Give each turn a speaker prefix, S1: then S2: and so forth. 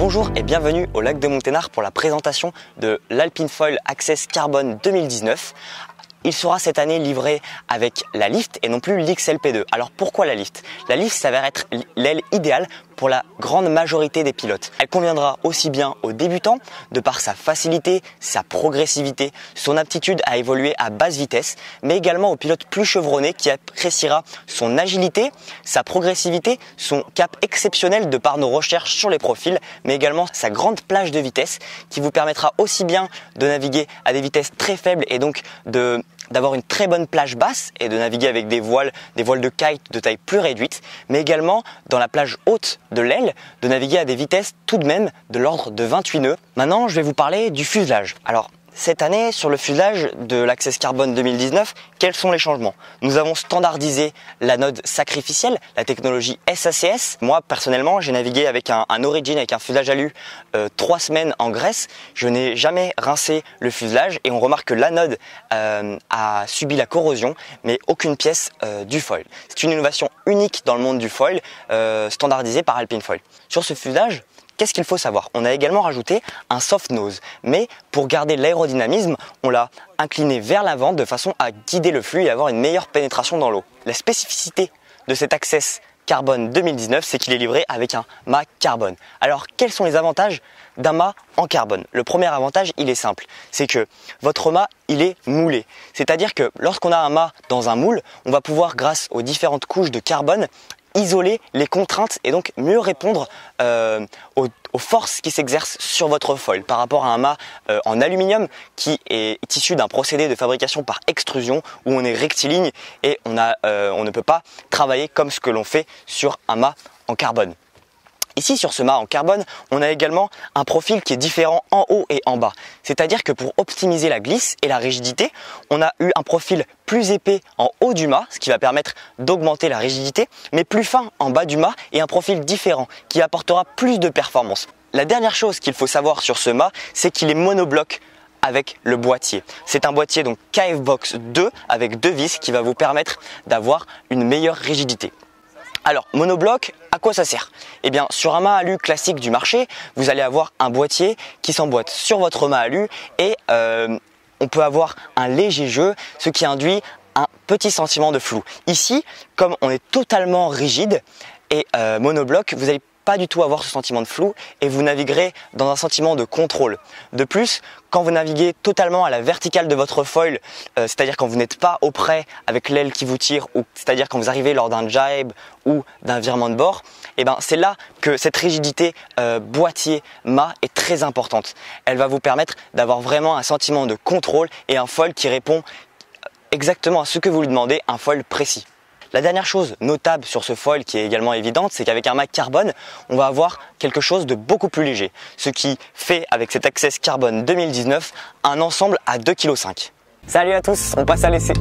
S1: Bonjour et bienvenue au lac de Monténard pour la présentation de l'Alpine Foil Access Carbone 2019. Il sera cette année livré avec la Lift et non plus l'XLP2. Alors pourquoi la Lift? La Lift s'avère être l'aile idéale pour la grande majorité des pilotes. Elle conviendra aussi bien aux débutants de par sa facilité, sa progressivité, son aptitude à évoluer à basse vitesse, mais également aux pilotes plus chevronnés qui appréciera son agilité, sa progressivité, son cap exceptionnel de par nos recherches sur les profils, mais également sa grande plage de vitesse qui vous permettra aussi bien de naviguer à des vitesses très faibles et donc d'avoir une très bonne plage basse et de naviguer avec des voiles de kite de taille plus réduite, mais également dans la plage haute de l'aile, de naviguer à des vitesses tout de même de l'ordre de 28 nœuds. Maintenant, je vais vous parler du fuselage. Alors, cette année, sur le fuselage de l'Access Carbone 2019, quels sont les changements? Nous avons standardisé l'anode sacrificielle, la technologie SACS. Moi, personnellement, j'ai navigué avec un Origin, avec un fuselage alu 3 semaines en Grèce. Je n'ai jamais rincé le fuselage et on remarque que l'anode a subi la corrosion, mais aucune pièce du foil. C'est une innovation unique dans le monde du foil, standardisée par Alpine Foil. Sur ce fuselage, qu'est-ce qu'il faut savoir? On a également rajouté un soft nose, mais pour garder l'aérodynamisme, on l'a incliné vers l'avant de façon à guider le flux et avoir une meilleure pénétration dans l'eau. La spécificité de cet Access Carbone 2019, c'est qu'il est livré avec un mât carbone. Alors, quels sont les avantages d'un mât en carbone? Le premier avantage, il est simple, c'est que votre mât, il est moulé. C'est-à-dire que lorsqu'on a un mât dans un moule, on va pouvoir, grâce aux différentes couches de carbone, isoler les contraintes et donc mieux répondre aux forces qui s'exercent sur votre foil par rapport à un mât en aluminium qui est issu d'un procédé de fabrication par extrusion où on est rectiligne et on ne peut pas travailler comme ce que l'on fait sur un mât en carbone. Ici, sur ce mât en carbone, on a également un profil qui est différent en haut et en bas. C'est-à-dire que pour optimiser la glisse et la rigidité, on a eu un profil plus épais en haut du mât, ce qui va permettre d'augmenter la rigidité, mais plus fin en bas du mât et un profil différent qui apportera plus de performance. La dernière chose qu'il faut savoir sur ce mât, c'est qu'il est monobloc avec le boîtier. C'est un boîtier donc KF-Box 2 avec 2 vis qui va vous permettre d'avoir une meilleure rigidité. Alors, monobloc, à quoi ça sert? Eh bien, sur un mât alu classique du marché, vous allez avoir un boîtier qui s'emboîte sur votre mât alu et on peut avoir un léger jeu, ce qui induit un petit sentiment de flou. Ici, comme on est totalement rigide et monobloc, vous allez pas du tout avoir ce sentiment de flou et vous naviguerez dans un sentiment de contrôle. De plus, quand vous naviguez totalement à la verticale de votre foil, c'est-à-dire quand vous n'êtes pas au près avec l'aile qui vous tire, ou c'est-à-dire quand vous arrivez lors d'un jibe ou d'un virement de bord, et ben c'est là que cette rigidité boîtier-mât est très importante. Elle va vous permettre d'avoir vraiment un sentiment de contrôle et un foil qui répond exactement à ce que vous lui demandez, un foil précis. La dernière chose notable sur ce foil qui est également évidente, c'est qu'avec un mât carbone, on va avoir quelque chose de beaucoup plus léger. Ce qui fait avec cet Access Carbone 2019 un ensemble à 2,5 kg. Salut à tous, on passe à l'essai.